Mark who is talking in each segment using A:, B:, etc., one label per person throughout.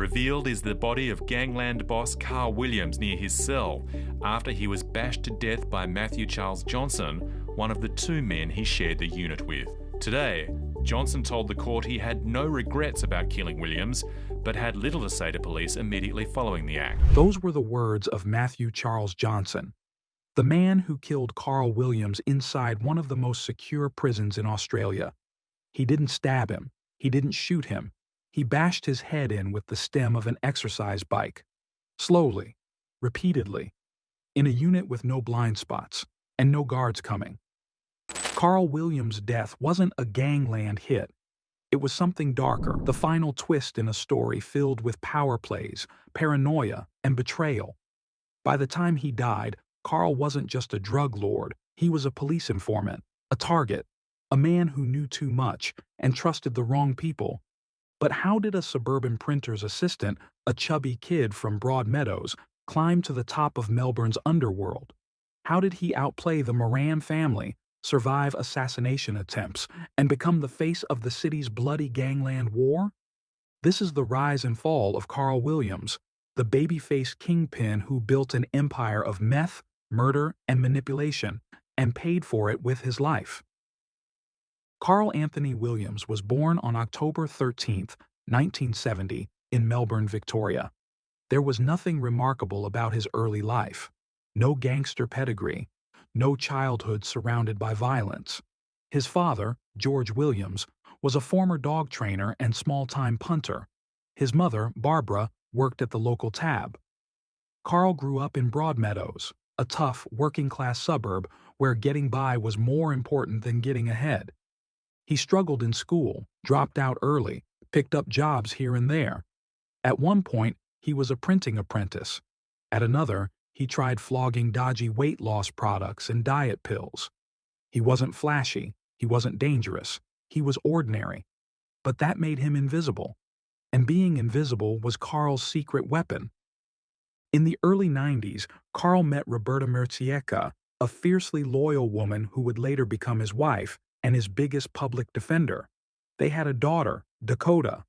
A: Revealed is the body of Gangland boss Carl Williams near his cell after he was bashed to death by Matthew Charles Johnson, one of the two men he shared the unit with. Today, Johnson told the court he had no regrets about killing Williams, but had little to say to police immediately following the act.
B: Those were the words of Matthew Charles Johnson, the man who killed Carl Williams inside one of the most secure prisons in Australia. He didn't stab him. He didn't shoot him. He bashed his head in with the stem of an exercise bike. Slowly, repeatedly, in a unit with no blind spots and no guards coming. Carl Williams' death wasn't a gangland hit. It was something darker, the final twist in a story filled with power plays, paranoia, and betrayal. By the time he died, Carl wasn't just a drug lord. He was a police informant, a target, a man who knew too much and trusted the wrong people. But how did a suburban printer's assistant, a chubby kid from Broadmeadows, climb to the top of Melbourne's underworld? How did he outplay the Moran family, survive assassination attempts, and become the face of the city's bloody gangland war? This is the rise and fall of Carl Williams, the baby-faced kingpin who built an empire of meth, murder, and manipulation, and paid for it with his life. Carl Anthony Williams was born on October 13, 1970, in Melbourne, Victoria. There was nothing remarkable about his early life. No gangster pedigree. No childhood surrounded by violence. His father, George Williams, was a former dog trainer and small-time punter. His mother, Barbara, worked at the local tab. Carl grew up in Broadmeadows, a tough, working-class suburb where getting by was more important than getting ahead. He struggled in school, dropped out early, picked up jobs here and there. At one point, he was a printing apprentice. At another, he tried flogging dodgy weight loss products and diet pills. He wasn't flashy, he wasn't dangerous, he was ordinary. But that made him invisible. And being invisible was Carl's secret weapon. In the early 90s, Carl met Roberta Murciecka, a fiercely loyal woman who would later become his wife and his biggest public defender. They had a daughter, Dakota.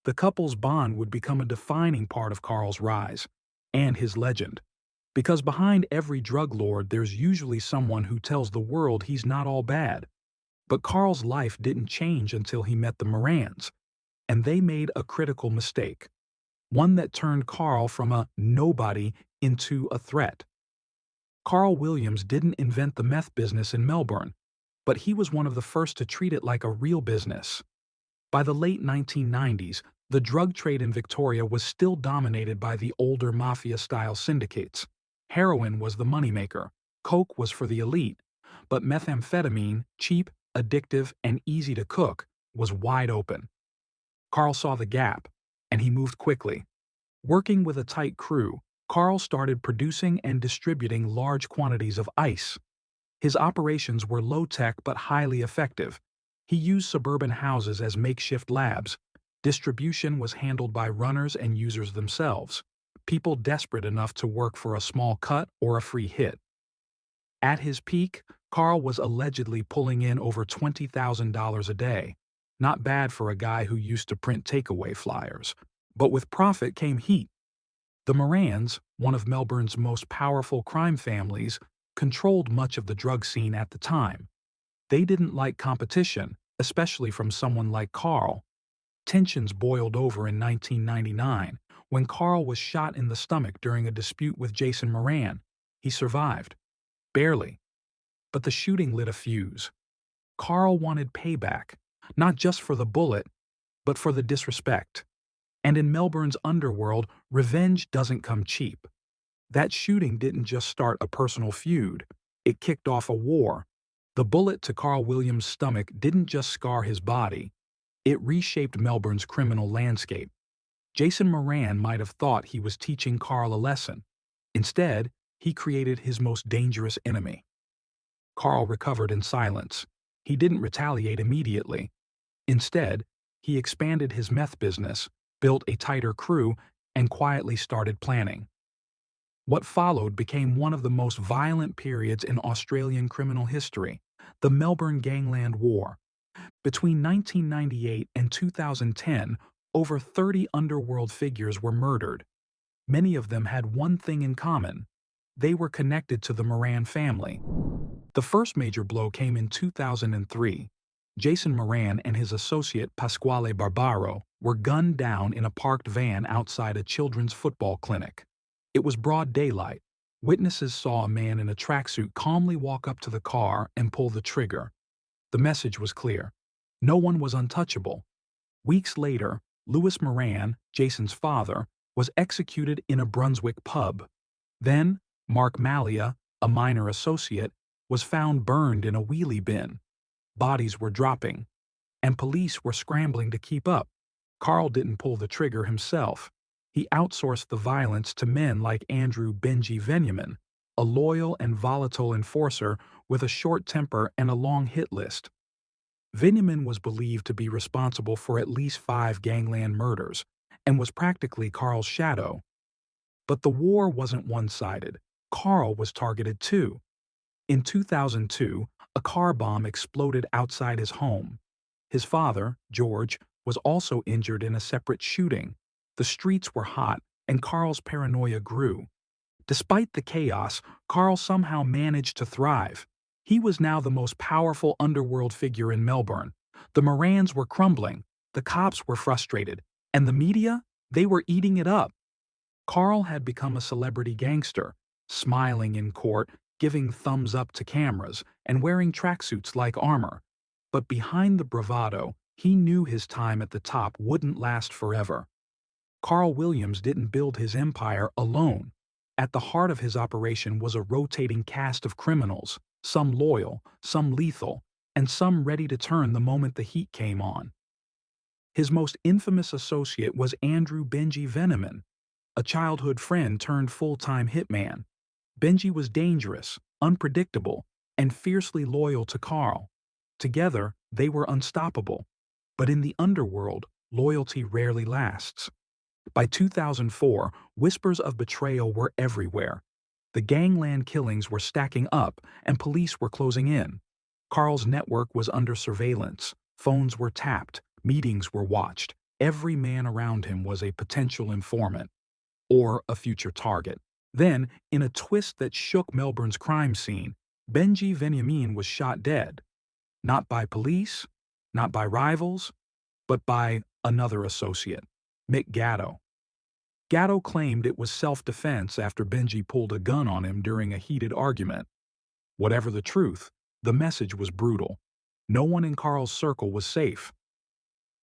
B: The couple's bond would become a defining part of Carl's rise and his legend. Because behind every drug lord there's usually someone who tells the world he's not all bad. But Carl's life didn't change until he met the Morans, and they made a critical mistake. One that turned Carl from a nobody into a threat. Carl Williams didn't invent the meth business in Melbourne, but he was one of the first to treat it like a real business. By the late 1990s, the drug trade in Victoria was still dominated by the older mafia-style syndicates. Heroin was the moneymaker, coke was for the elite, but methamphetamine, cheap, addictive, and easy to cook, was wide open. Carl saw the gap, and he moved quickly. Working with a tight crew, Carl started producing and distributing large quantities of ice. His operations were low-tech but highly effective. He used suburban houses as makeshift labs. Distribution was handled by runners and users themselves, people desperate enough to work for a small cut or a free hit. At his peak, Carl was allegedly pulling in over $20,000 a day. Not bad for a guy who used to print takeaway flyers. But with profit came heat. The Morans, one of Melbourne's most powerful crime families, controlled much of the drug scene at the time. They didn't like competition, especially from someone like Carl. Tensions boiled over in 1999 when Carl was shot in the stomach during a dispute with Jason Moran. He survived. Barely. But the shooting lit a fuse. Carl wanted payback, not just for the bullet, but for the disrespect. And in Melbourne's underworld, revenge doesn't come cheap. That shooting didn't just start a personal feud. It kicked off a war. The bullet to Carl Williams' stomach didn't just scar his body. It reshaped Melbourne's criminal landscape. Jason Moran might have thought he was teaching Carl a lesson. Instead, he created his most dangerous enemy. Carl recovered in silence. He didn't retaliate immediately. Instead, he expanded his meth business, built a tighter crew, and quietly started planning. What followed became one of the most violent periods in Australian criminal history, the Melbourne Gangland War. Between 1998 and 2010, over 30 underworld figures were murdered. Many of them had one thing in common. They were connected to the Moran family. The first major blow came in 2003. Jason Moran and his associate Pasquale Barbaro were gunned down in a parked van outside a children's football clinic. It was broad daylight. Witnesses saw a man in a tracksuit calmly walk up to the car and pull the trigger. The message was clear. No one was untouchable. Weeks later, Louis Moran, Jason's father, was executed in a Brunswick pub. Then, Mark Malia, a minor associate, was found burned in a wheelie bin. Bodies were dropping, and police were scrambling to keep up. Carl didn't pull the trigger himself. He outsourced the violence to men like Andrew Benji Venyamin, a loyal and volatile enforcer with a short temper and a long hit list. Venyamin was believed to be responsible for at least 5 Gangland murders and was practically Carl's shadow. But the war wasn't one-sided. Carl was targeted too. In 2002, a car bomb exploded outside his home. His father, George, was also injured in a separate shooting. The streets were hot, and Carl's paranoia grew. Despite the chaos, Carl somehow managed to thrive. He was now the most powerful underworld figure in Melbourne. The Morans were crumbling, the cops were frustrated, and the media, they were eating it up. Carl had become a celebrity gangster, smiling in court, giving thumbs up to cameras, and wearing tracksuits like armor. But behind the bravado, he knew his time at the top wouldn't last forever. Carl Williams didn't build his empire alone. At the heart of his operation was a rotating cast of criminals, some loyal, some lethal, and some ready to turn the moment the heat came on. His most infamous associate was Andrew Benji Venyamin, a childhood friend turned full-time hitman. Benji was dangerous, unpredictable, and fiercely loyal to Carl. Together, they were unstoppable. But in the underworld, loyalty rarely lasts. By 2004, whispers of betrayal were everywhere. The Gangland killings were stacking up, and police were closing in. Carl's network was under surveillance. Phones were tapped. Meetings were watched. Every man around him was a potential informant or a future target. Then, in a twist that shook Melbourne's crime scene, Benji Venyamin was shot dead. Not by police, not by rivals, but by another associate, Mick Gatto. Gatto claimed it was self-defense after Benji pulled a gun on him during a heated argument. Whatever the truth, the message was brutal. No one in Carl's circle was safe.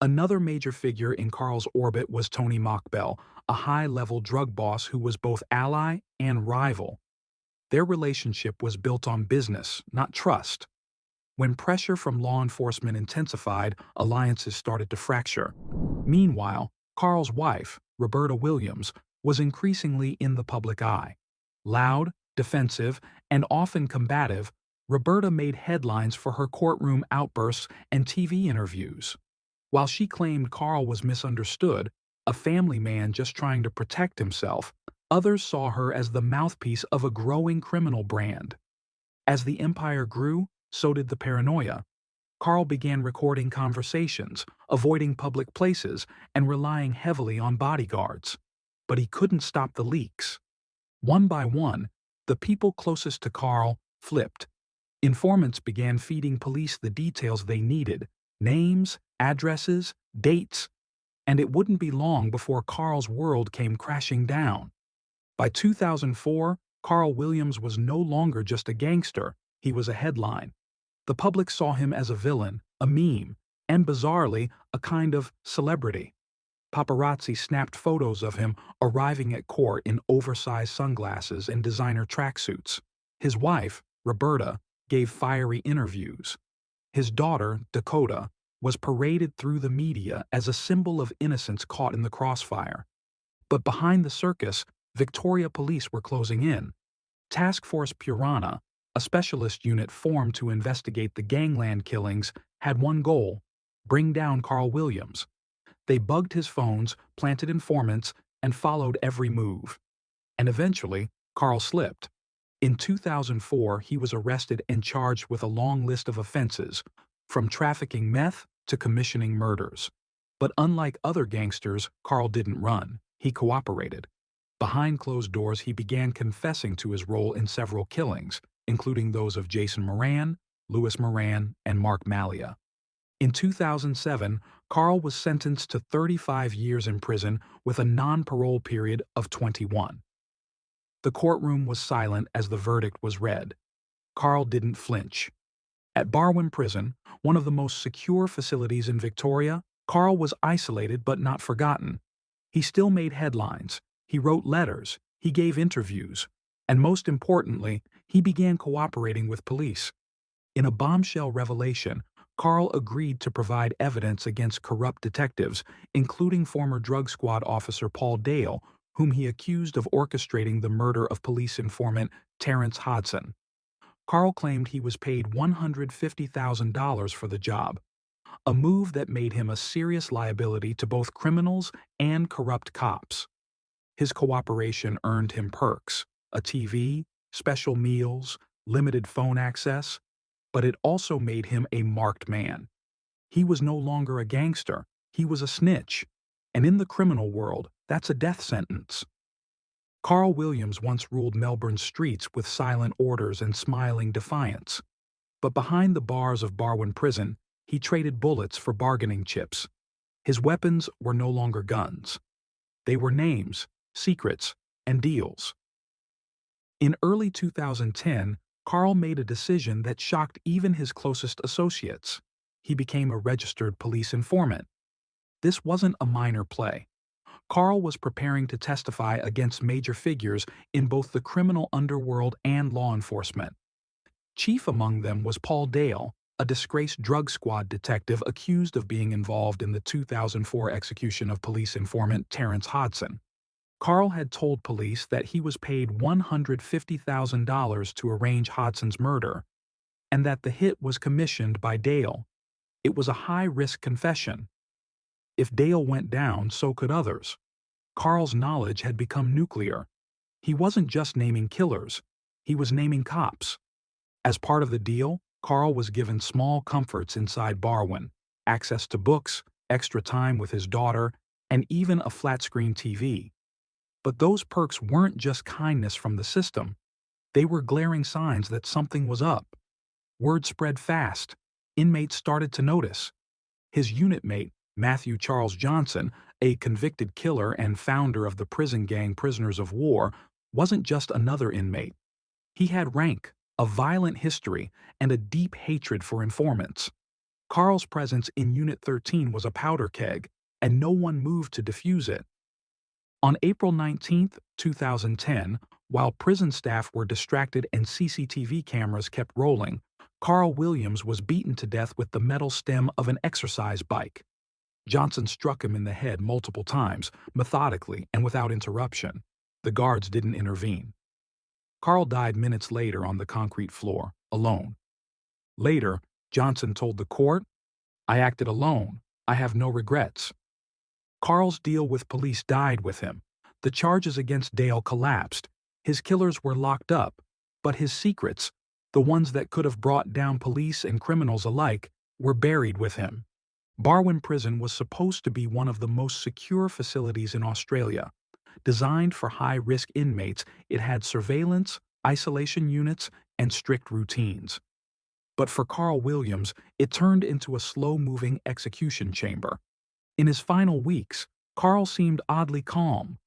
B: Another major figure in Carl's orbit was Tony Mockbell, a high-level drug boss who was both ally and rival. Their relationship was built on business, not trust. When pressure from law enforcement intensified, alliances started to fracture. Meanwhile, Carl's wife, Roberta Williams, was increasingly in the public eye. Loud, defensive, and often combative, Roberta made headlines for her courtroom outbursts and TV interviews. While she claimed Carl was misunderstood, a family man just trying to protect himself, others saw her as the mouthpiece of a growing criminal brand. As the empire grew, so did the paranoia. Carl began recording conversations, avoiding public places, and relying heavily on bodyguards. But he couldn't stop the leaks. One by one, the people closest to Carl flipped. Informants began feeding police the details they needed: names, addresses, dates, and it wouldn't be long before Carl's world came crashing down. By 2004, Carl Williams was no longer just a gangster, he was a headline. The public saw him as a villain, a meme, and bizarrely, a kind of celebrity. Paparazzi snapped photos of him arriving at court in oversized sunglasses and designer tracksuits. His wife, Roberta, gave fiery interviews. His daughter, Dakota, was paraded through the media as a symbol of innocence caught in the crossfire. But behind the circus, Victoria police were closing in. Task Force Purana, a specialist unit formed to investigate the Gangland killings, had one goal: bring down Carl Williams. They bugged his phones, planted informants, and followed every move. And eventually, Carl slipped. In 2004, he was arrested and charged with a long list of offenses, from trafficking meth to commissioning murders. But unlike other gangsters, Carl didn't run. He cooperated. Behind closed doors, he began confessing to his role in several killings, including those of Jason Moran, Louis Moran, and Mark Malia. In 2007, Carl was sentenced to 35 years in prison with a non-parole period of 21. The courtroom was silent as the verdict was read. Carl didn't flinch. At Barwon Prison, one of the most secure facilities in Victoria, Carl was isolated but not forgotten. He still made headlines, he wrote letters, he gave interviews, and most importantly, he began cooperating with police. In a bombshell revelation, Carl agreed to provide evidence against corrupt detectives, including former drug squad officer Paul Dale, whom he accused of orchestrating the murder of police informant Terrence Hodson. Carl claimed he was paid $150,000 for the job, a move that made him a serious liability to both criminals and corrupt cops. His cooperation earned him perks, a TV, special meals, limited phone access, but it also made him a marked man. He was no longer a gangster, he was a snitch, and in the criminal world, that's a death sentence. Carl Williams once ruled Melbourne's streets with silent orders and smiling defiance. But behind the bars of Barwon Prison, he traded bullets for bargaining chips. His weapons were no longer guns. They were names, secrets, and deals. In early 2010, Carl made a decision that shocked even his closest associates. He became a registered police informant. This wasn't a minor play. Carl was preparing to testify against major figures in both the criminal underworld and law enforcement. Chief among them was Paul Dale, a disgraced drug squad detective accused of being involved in the 2004 execution of police informant Terrence Hodson. Carl had told police that he was paid $150,000 to arrange Hodson's murder, and that the hit was commissioned by Dale. It was a high-risk confession. If Dale went down, so could others. Carl's knowledge had become nuclear. He wasn't just naming killers, he was naming cops. As part of the deal, Carl was given small comforts inside Barwon, access to books, extra time with his daughter, and even a flat-screen TV. But those perks weren't just kindness from the system. They were glaring signs that something was up. Word spread fast. Inmates started to notice. His unit mate, Matthew Charles Johnson, a convicted killer and founder of the prison gang Prisoners of War, wasn't just another inmate. He had rank, a violent history, and a deep hatred for informants. Carl's presence in Unit 13 was a powder keg, and no one moved to defuse it. On April 19, 2010, while prison staff were distracted and CCTV cameras kept rolling, Carl Williams was beaten to death with the metal stem of an exercise bike. Johnson struck him in the head multiple times, methodically and without interruption. The guards didn't intervene. Carl died minutes later on the concrete floor, alone. Later, Johnson told the court, "I acted alone. I have no regrets." Carl's deal with police died with him. The charges against Dale collapsed. His killers were locked up, but his secrets, the ones that could have brought down police and criminals alike, were buried with him. Barwon Prison was supposed to be one of the most secure facilities in Australia. Designed for high-risk inmates, it had surveillance, isolation units, and strict routines. But for Carl Williams, it turned into a slow-moving execution chamber. In his final weeks, Carl seemed oddly calm.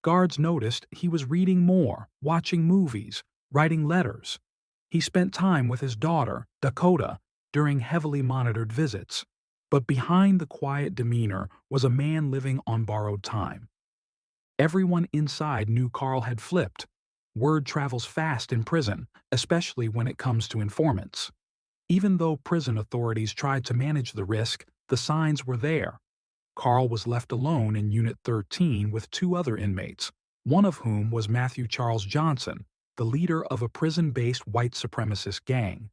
B: Guards noticed he was reading more, watching movies, writing letters. He spent time with his daughter, Dakota, during heavily monitored visits. But behind the quiet demeanor was a man living on borrowed time. Everyone inside knew Carl had flipped. Word travels fast in prison, especially when it comes to informants. Even though prison authorities tried to manage the risk, the signs were there. Carl was left alone in Unit 13 with two other inmates, one of whom was Matthew Charles Johnson, the leader of a prison-based white supremacist gang.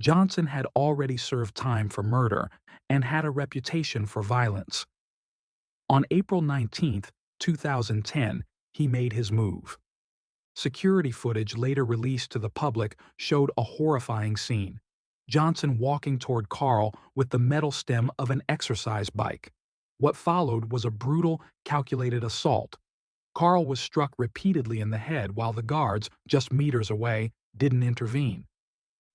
B: Johnson had already served time for murder and had a reputation for violence. On April 19, 2010, he made his move. Security footage later released to the public showed a horrifying scene. Johnson walking toward Carl with the metal stem of an exercise bike. What followed was a brutal, calculated assault. Carl was struck repeatedly in the head while the guards, just meters away, didn't intervene.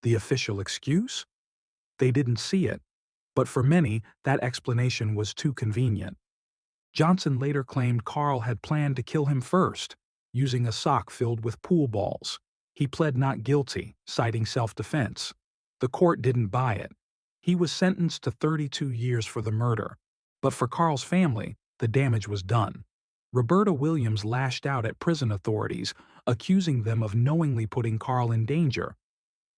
B: The official excuse? They didn't see it, but for many, that explanation was too convenient. Johnson later claimed Carl had planned to kill him first, using a sock filled with pool balls. He pled not guilty, citing self-defense. The court didn't buy it. He was sentenced to 32 years for the murder, but for Carl's family, the damage was done. Roberta Williams lashed out at prison authorities, accusing them of knowingly putting Carl in danger.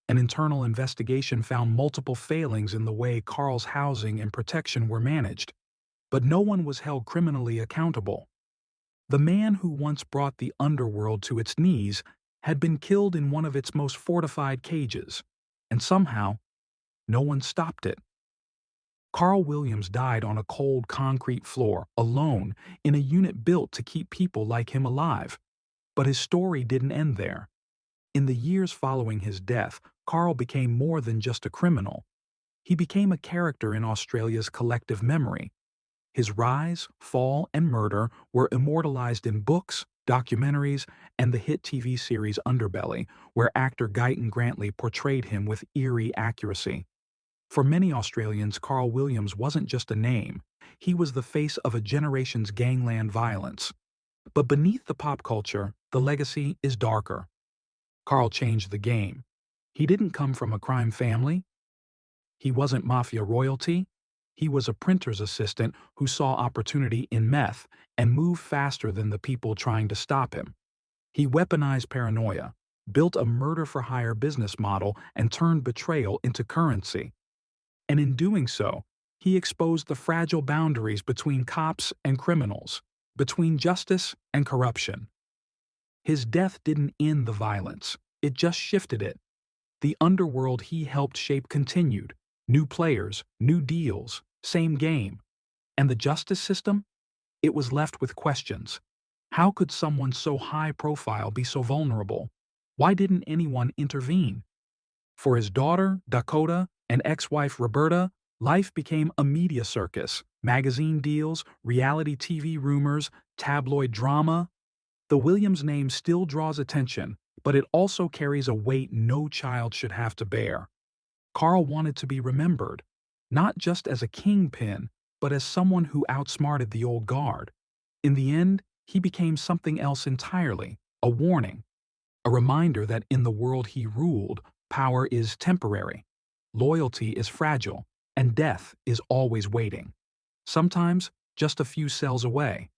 B: An internal investigation found multiple failings in the way Carl's housing and protection were managed, but no one was held criminally accountable. The man who once brought the underworld to its knees had been killed in one of its most fortified cages, and somehow, no one stopped it. Carl Williams died on a cold concrete floor, alone, in a unit built to keep people like him alive. But his story didn't end there. In the years following his death, Carl became more than just a criminal. He became a character in Australia's collective memory. His rise, fall, and murder were immortalized in books, documentaries, and the hit TV series Underbelly, where actor Guyton Grantley portrayed him with eerie accuracy. For many Australians, Carl Williams wasn't just a name. He was the face of a generation's gangland violence. But beneath the pop culture, the legacy is darker. Carl changed the game. He didn't come from a crime family. He wasn't mafia royalty. He was a printer's assistant who saw opportunity in meth and moved faster than the people trying to stop him. He weaponized paranoia, built a murder-for-hire business model, and turned betrayal into currency. And in doing so, he exposed the fragile boundaries between cops and criminals, between justice and corruption. His death didn't end the violence, it just shifted it. The underworld he helped shape continued. New players, new deals, same game. And the justice system? It was left with questions. How could someone so high profile be so vulnerable? Why didn't anyone intervene? For his daughter, Dakota, and ex-wife Roberta, life became a media circus. Magazine deals, reality TV rumors, tabloid drama. The Williams name still draws attention, but it also carries a weight no child should have to bear. Carl wanted to be remembered, not just as a kingpin, but as someone who outsmarted the old guard. In the end, he became something else entirely, a warning, a reminder that in the world he ruled, power is temporary, loyalty is fragile, and death is always waiting. Sometimes just a few cells away.